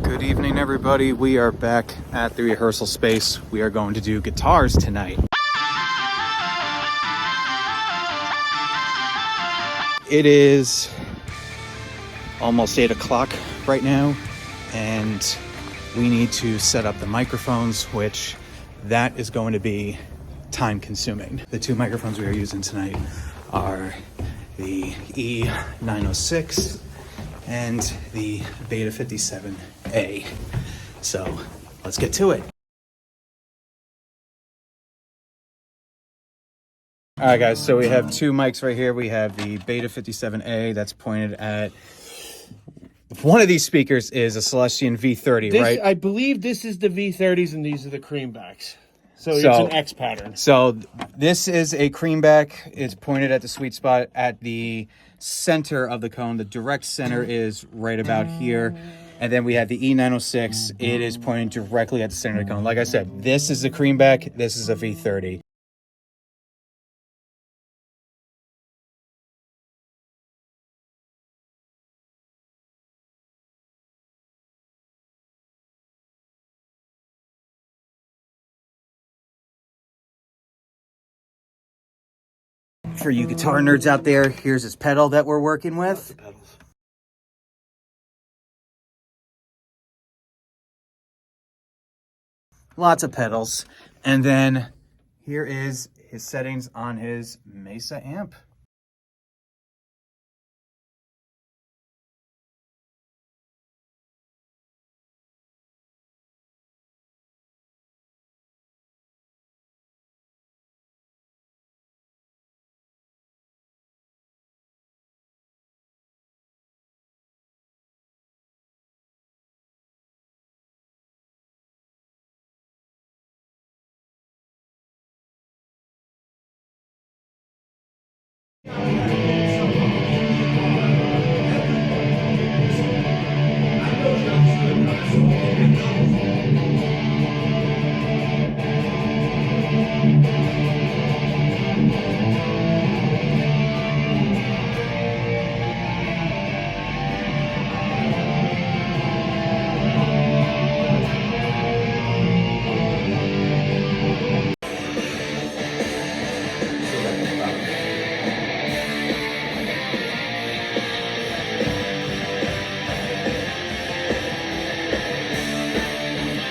Good evening, everybody. We are back at the rehearsal space. We are going to do guitars tonight. It is almost 8 o'clock right now, and we need to set up the microphones, which that is going to be time consuming. The two microphones we are using tonight are the E906 and the Beta 57A. So let's get to it. All right, guys, so we have two mics right here. We have the Beta 57A that's pointed at one of these speakers is a Celestion V30, right? I believe this is the V30s and these are the creambacks. So it's an X pattern. So this is a creamback. It's pointed at the sweet spot at the center of the cone. The direct center is right about here. And then we have the E906. It is pointing directly at the center of the cone. Like I said, this is a creamback. This is a V30. For you guitar nerds out there, here's his pedal that we're working with. Lots of pedals. And then here is his settings on his Mesa amp.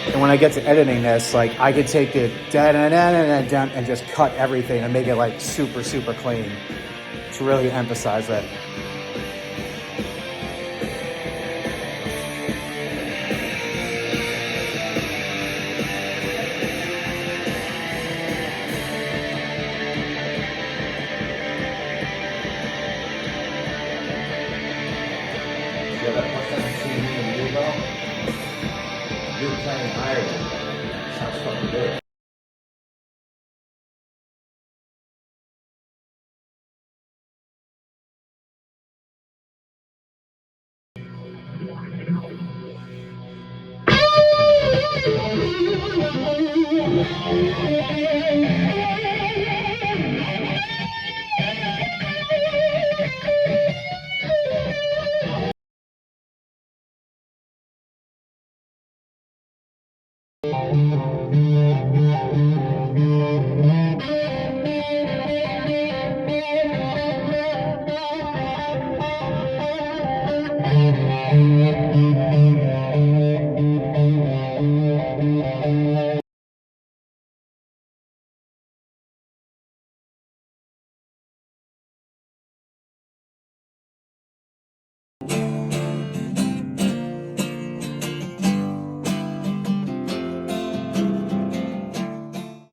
And when I get to editing this, like I could take it down and just cut everything and make it like super, super clean to really emphasize it. You're playing higher than that. Sounds fucking good.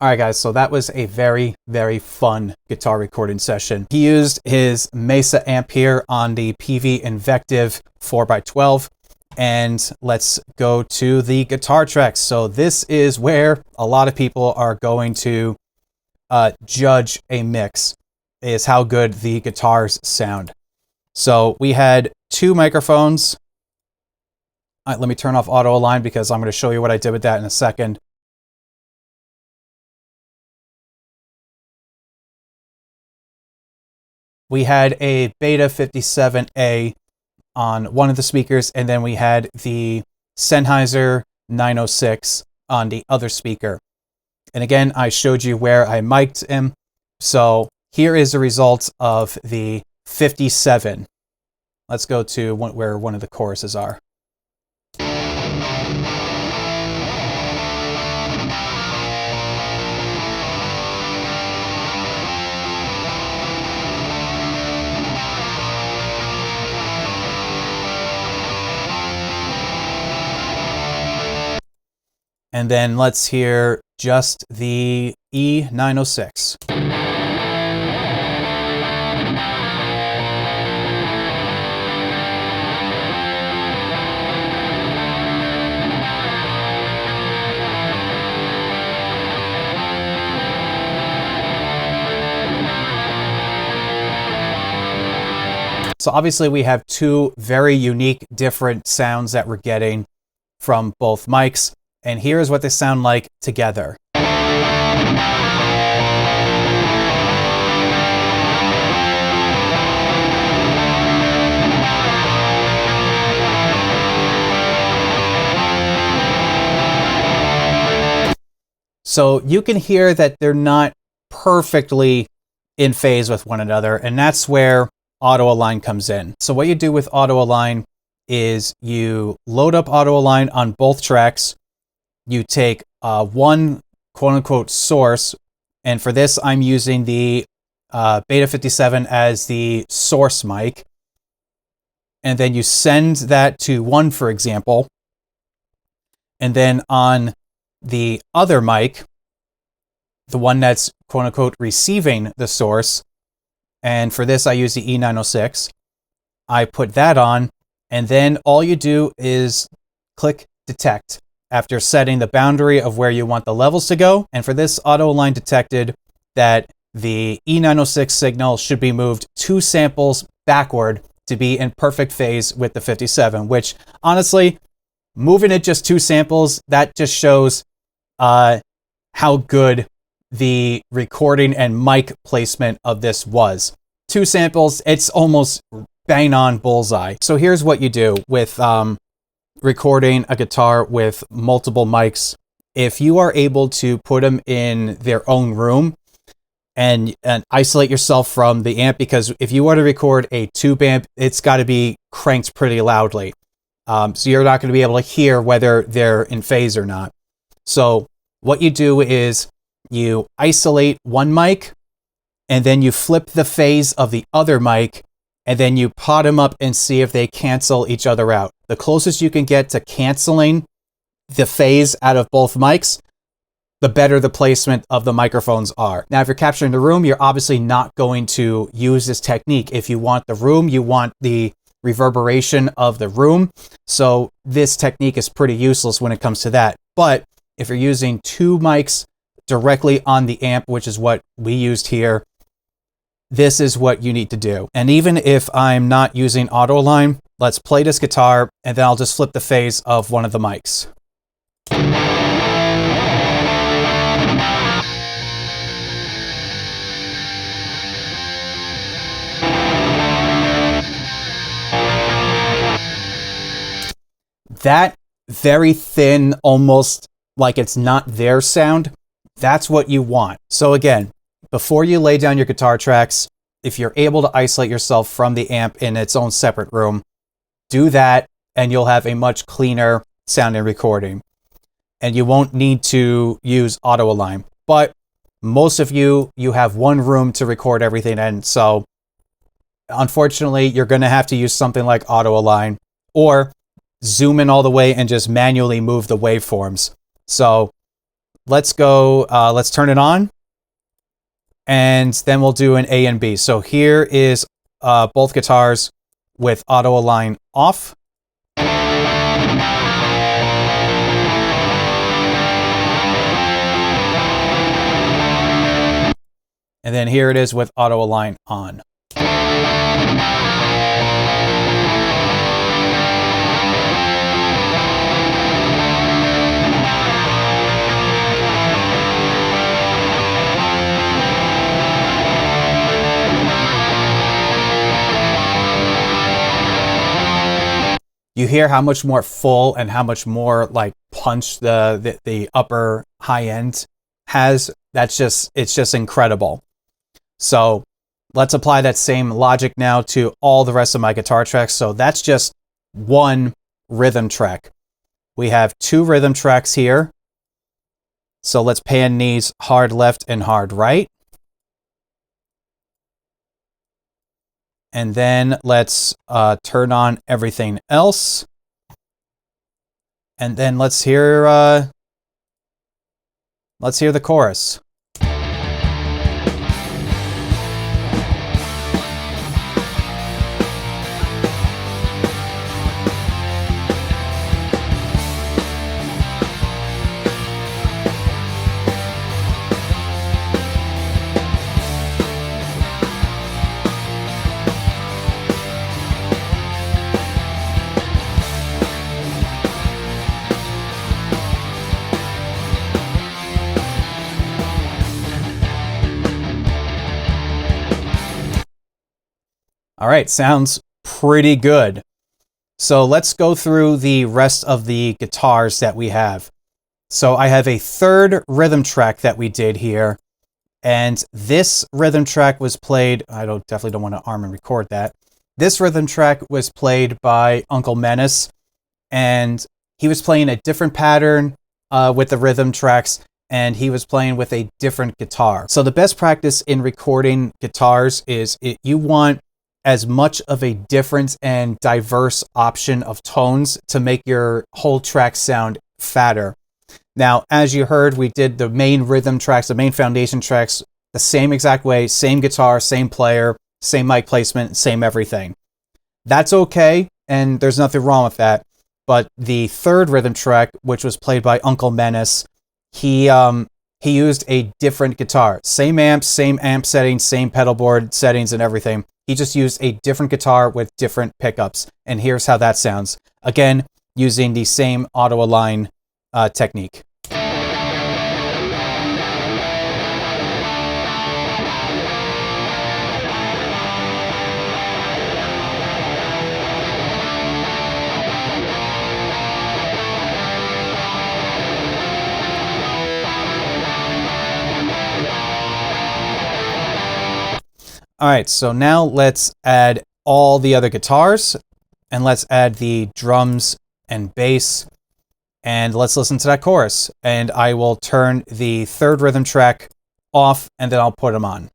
All right, guys, so that was a very, very fun guitar recording session. He used his Mesa amp here on the PV Invective 4x12. And let's go to the guitar tracks. So this is where a lot of people are going to judge a mix, is how good the guitars sound. So we had two microphones. All right, let me turn off auto align because I'm going to show you what I did with that in a second. We had a Beta 57A on one of the speakers, and then we had the Sennheiser 906 on the other speaker. And again, I showed you where I mic'd him. So here is the result of the 57. Let's go to where one of the choruses are. And then let's hear just the E906. So obviously we have two very unique, different sounds that we're getting from both mics. And here's what they sound like together. So you can hear that they're not perfectly in phase with one another, and that's where auto align comes in. So what you do with auto align is you load up auto align on both tracks. You take one quote-unquote source, and for this I'm using the Beta 57 as the source mic, and then you send that to one, for example, and then on the other mic, the one that's quote-unquote receiving the source, and for this I use the E906, I put that on, and then all you do is click detect after setting the boundary of where you want the levels to go. And for this, auto align detected that the E906 signal should be moved 2 samples backward to be in perfect phase with the 57, which honestly, moving it just 2 samples, that just shows how good the recording and mic placement of this was. 2 samples, it's almost bang on bullseye. So here's what you do with recording a guitar with multiple mics. If you are able to put them in their own room and isolate yourself from the amp, because if you were to record a tube amp, it's got to be cranked pretty loudly. So you're not going to be able to hear whether they're in phase or not. So what you do is you isolate one mic, and then you flip the phase of the other mic, and then you pot them up and see if they cancel each other out. The closest you can get to canceling the phase out of both mics, the better the placement of the microphones are. Now, if you're capturing the room, you're obviously not going to use this technique. If you want the room, you want the reverberation of the room. So this technique is pretty useless when it comes to that. But if you're using 2 mics directly on the amp, which is what we used here, this is what you need to do. And even if I'm not using auto align, let's play this guitar, and then I'll just flip the phase of one of the mics. That very thin, almost like it's not their sound, that's what you want. So again, before you lay down your guitar tracks, if you're able to isolate yourself from the amp in its own separate room, do that, and you'll have a much cleaner sounding recording. And you won't need to use auto align. But most of you have one room to record everything in, so unfortunately, you're going to have to use something like auto align, or zoom in all the way and just manually move the waveforms. So let's go, let's turn it on, and then we'll do an A and B. So here is both guitars with auto align off. And then here it is with auto align on. You hear how much more full and how much more like punch the upper high end has. It's just incredible. So let's apply that same logic now to all the rest of my guitar tracks. So that's just one rhythm track. We have 2 rhythm tracks here. So let's pan these hard left and hard right. And then let's turn on everything else. And then let's hear the chorus. All right, sounds pretty good. So let's go through the rest of the guitars that we have. So I have a 3rd rhythm track that we did here. And this rhythm track was played, definitely don't want to arm and record that. This rhythm track was played by Uncle Menace, and he was playing a different pattern with the rhythm tracks, and he was playing with a different guitar. So the best practice in recording guitars is you want as much of a different and diverse option of tones to make your whole track sound fatter. Now, as you heard, we did the main rhythm tracks, the main foundation tracks, the same exact way, same guitar, same player, same mic placement, same everything. That's okay, and there's nothing wrong with that. But the 3rd rhythm track, which was played by Uncle Menace, he used a different guitar. Same amps, same amp settings, same pedal board settings and everything. He just used a different guitar with different pickups. And here's how that sounds. Again, using the same auto-align technique. All right, so now let's add all the other guitars, and let's add the drums and bass, and let's listen to that chorus. And I will turn the 3rd rhythm track off, and then I'll put them on.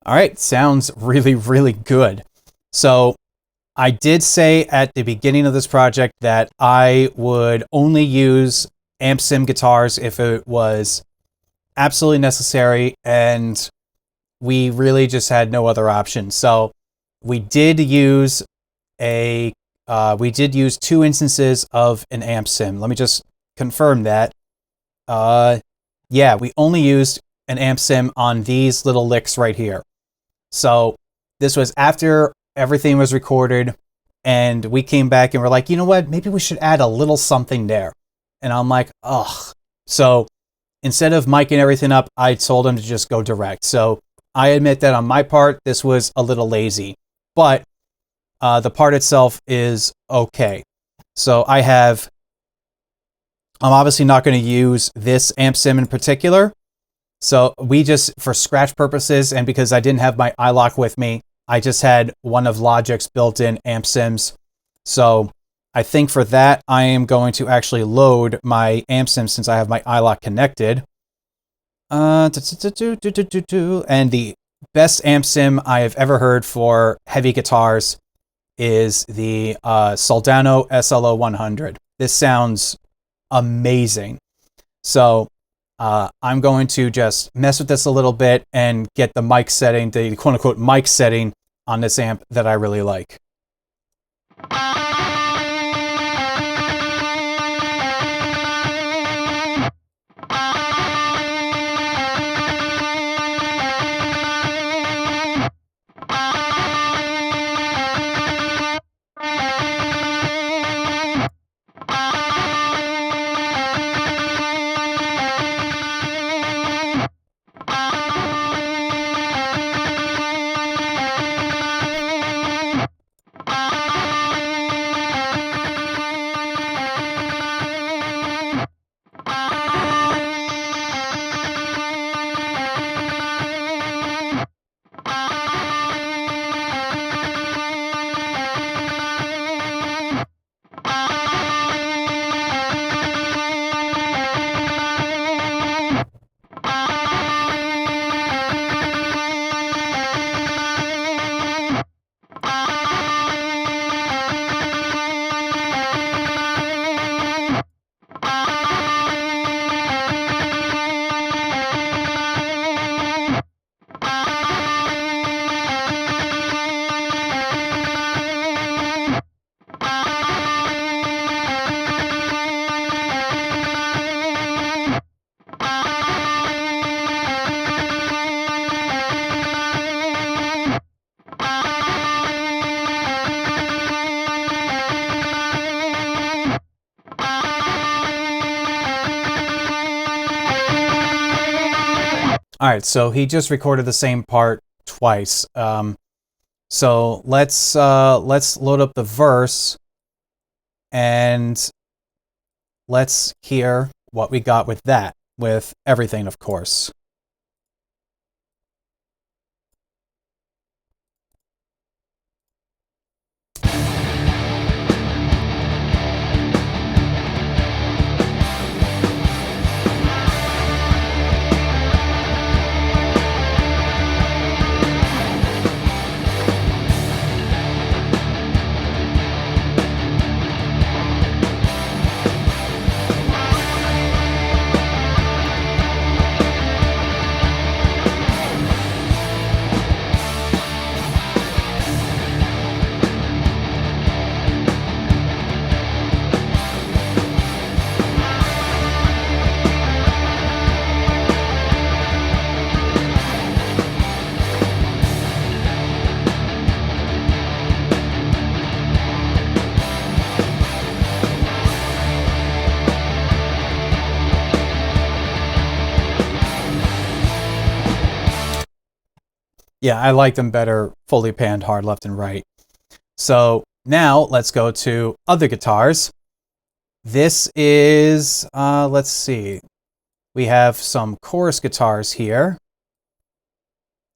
All right, sounds really, really good. So I did say at the beginning of this project that I would only use amp sim guitars if it was absolutely necessary, and we really just had no other option. So we did use 2 instances of an amp sim. Let me just confirm that. Yeah, we only used an amp sim on these little licks right here. So this was after everything was recorded, and we came back and we're like, you know what, maybe we should add a little something there. And I'm like, ugh. So instead of miking everything up, I told him to just go direct. So I admit that on my part, this was a little lazy, but the part itself is okay. So I'm obviously not going to use this amp sim in particular. So we just, for scratch purposes, and because I didn't have my iLok with me, I just had one of Logic's built-in amp sims. So I think for that, I am going to actually load my amp sim since I have my iLok connected. And the best amp sim I have ever heard for heavy guitars is the Soldano SLO 100. This sounds amazing. So I'm going to just mess with this a little bit and get the mic setting, the quote-unquote mic setting on this amp that I really like. All right, so he just recorded the same part twice. So let's load up the verse and let's hear what we got with that, with everything, of course. Yeah, I like them better fully panned hard left and right. So now let's go to other guitars. This is, let's see. We have some chorus guitars here.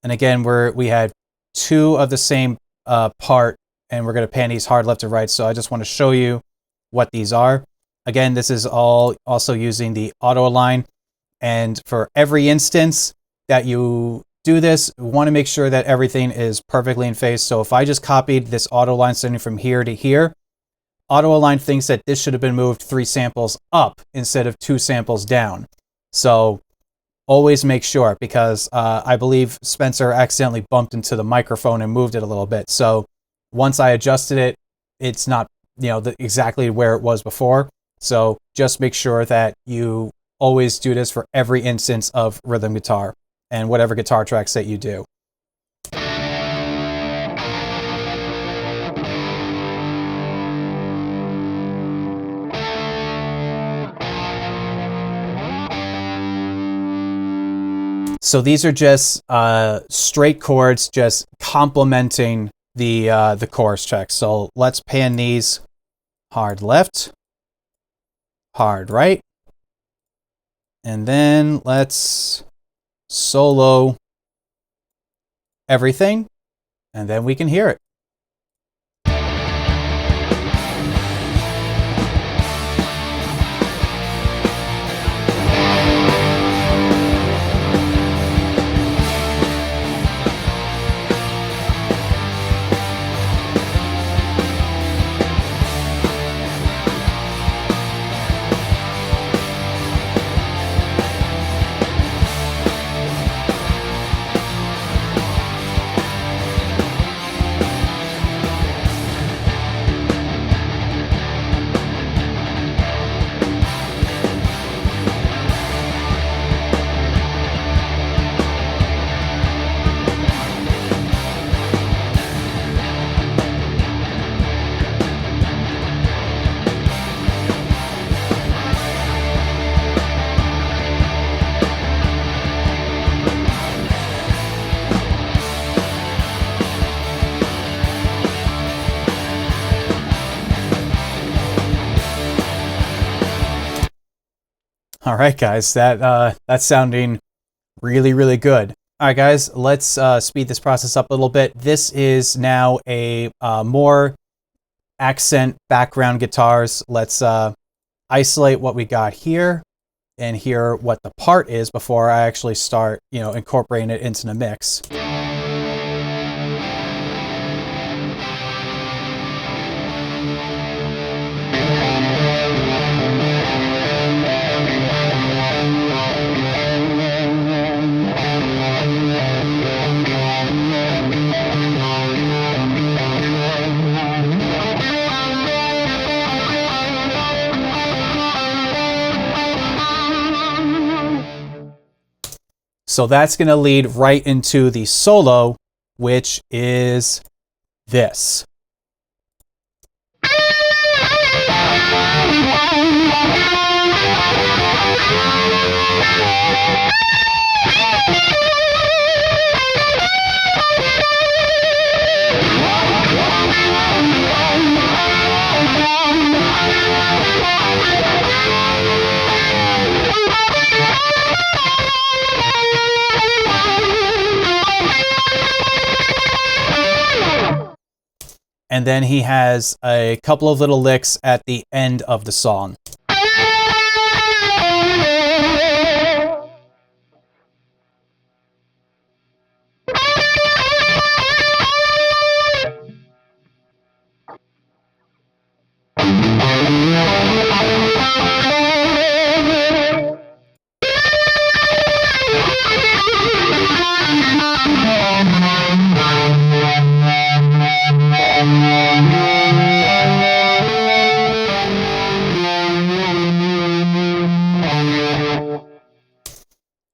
And again, we had two of the same part, and we're going to pan these hard left and right. So I just want to show you what these are. Again, this is all also using the auto align. And for every instance that you do this, we want to make sure that everything is perfectly in phase. So if I just copied this auto align setting from here to here, auto align thinks that this should have been moved 3 samples up instead of 2 samples down. So always make sure, because I believe Spencer accidentally bumped into the microphone and moved it a little bit. So once I adjusted it, it's not, exactly where it was before. So just make sure that you always do this for every instance of rhythm guitar and whatever guitar tracks that you do. So these are just straight chords, just complementing the chorus check. So let's pan these hard left, hard right, and then let's solo everything, and then we can hear it. All right, guys, that's sounding really, really good. All right, guys, let's speed this process up a little bit. This is now a more accent background guitars. Let's isolate what we got here and hear what the part is before I actually start, incorporating it into the mix. So that's going to lead right into the solo, which is this. And then he has a couple of little licks at the end of the song.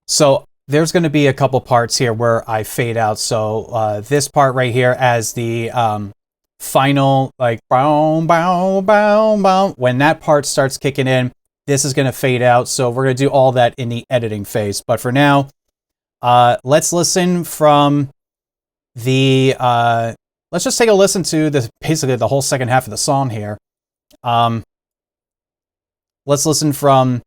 So there's going to be a couple parts here where I fade out. So this part right here as the final, like, bow, bow, bow, bow, when that part starts kicking in, this is going to fade out. So we're going to do all that in the editing phase. But for now, let's listen from the, let's just take a listen to basically the whole second half of the song here. Let's listen from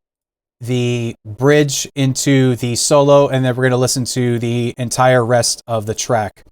the bridge into the solo, and then we're going to listen to the entire rest of the track.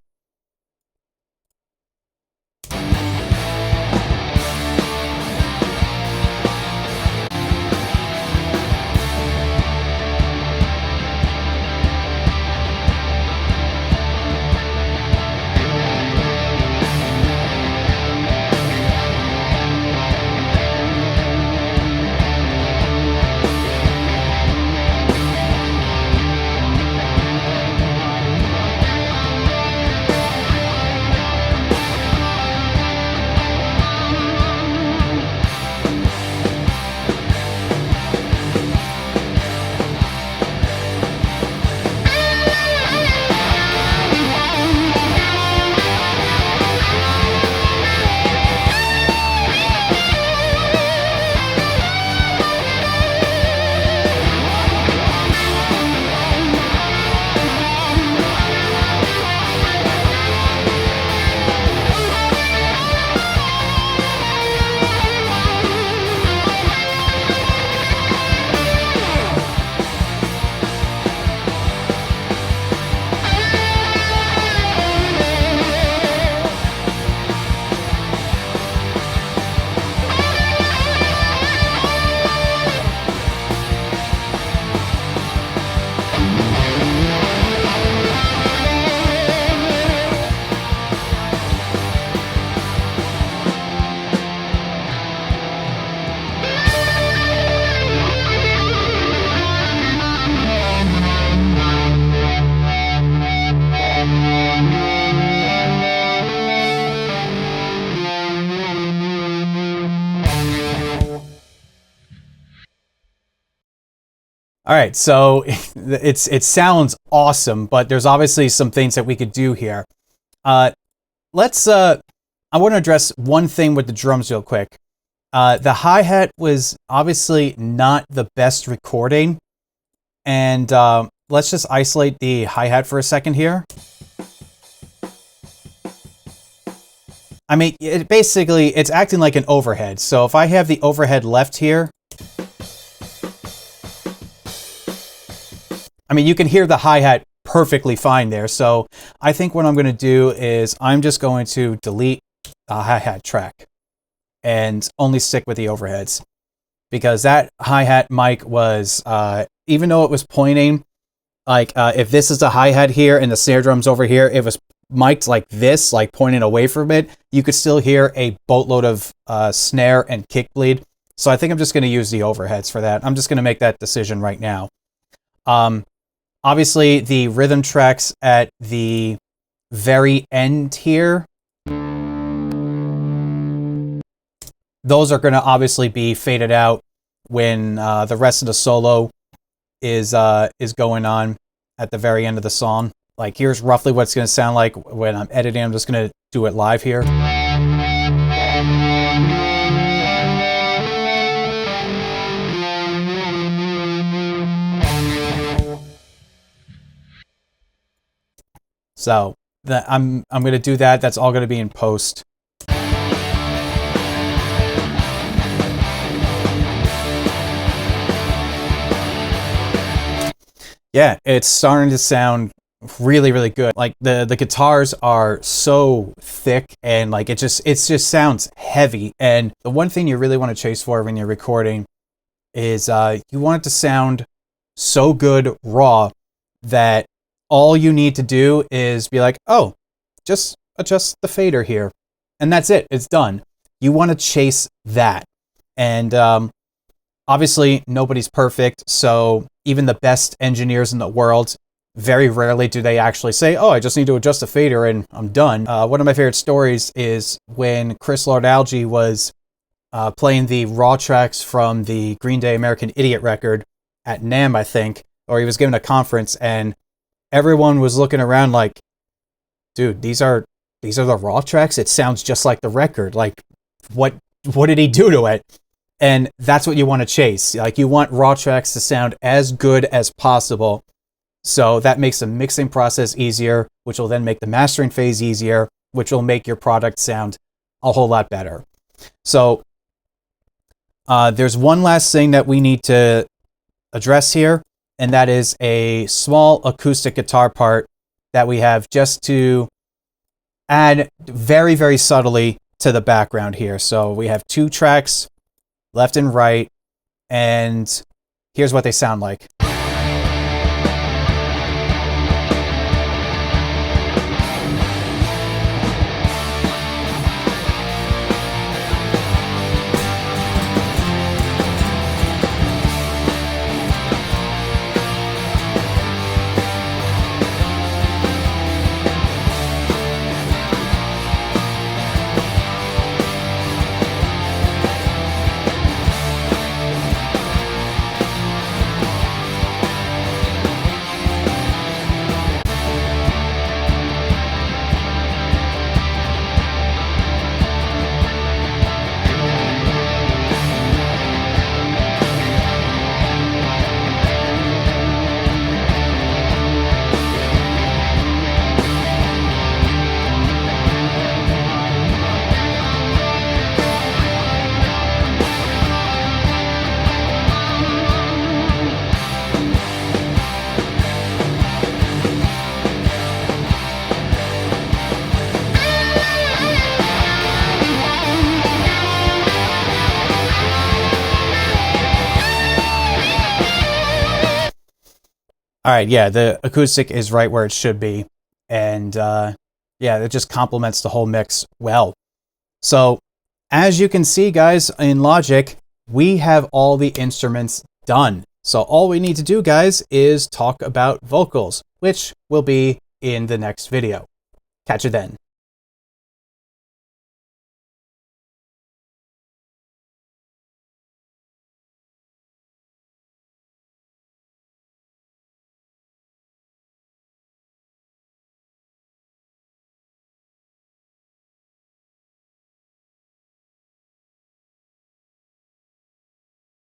All right, so it sounds awesome, but there's obviously some things that we could do here. I want to address one thing with the drums real quick. The hi-hat was obviously not the best recording, and let's just isolate the hi-hat for a second here. I mean, it's acting like an overhead. So if I have the overhead left here, mean, you can hear the hi-hat perfectly fine there. So I think what I'm going to do is I'm just going to delete the hi-hat track and only stick with the overheads, because that hi-hat mic was, even though it was pointing, like if this is the hi-hat here and the snare drum's over here, it was mic'd like this, like pointing away from it, you could still hear a boatload of snare and kick bleed. So I think I'm just going to use the overheads for that. I'm just going to make that decision right now. Obviously, the rhythm tracks at the very end here, those are going to obviously be faded out when the rest of the solo is going on at the very end of the song. Like, here's roughly what it's going to sound like when I'm editing. I'm just going to do it live here. So I'm going to do that. That's all going to be in post. Yeah, it's starting to sound really, really good. Like the guitars are so thick, and like it just sounds heavy. And the one thing you really want to chase for when you're recording is you want it to sound so good raw that all you need to do is be like, oh, just adjust the fader here, and that's it. It's done. You want to chase that. And obviously nobody's perfect, so even the best engineers in the world, very rarely do they actually say, oh, I just need to adjust the fader and I'm done. One of my favorite stories is when Chris Lord-Alge was playing the raw tracks from the Green Day American Idiot record at NAMM, I think, or he was giving a conference, and everyone was looking around like, dude, these are the raw tracks? It sounds just like the record. Like, what did he do to it? And that's what you want to chase. Like, you want raw tracks to sound as good as possible. So that makes the mixing process easier, which will then make the mastering phase easier, which will make your product sound a whole lot better. So there's one last thing that we need to address here, and that is a small acoustic guitar part that we have just to add very, very subtly to the background here. So we have two tracks, left and right, and here's what they sound like. All right, yeah, the acoustic is right where it should be. And yeah, it just complements the whole mix well. So as you can see, guys, in Logic, we have all the instruments done. So all we need to do, guys, is talk about vocals, which will be in the next video. Catch you then.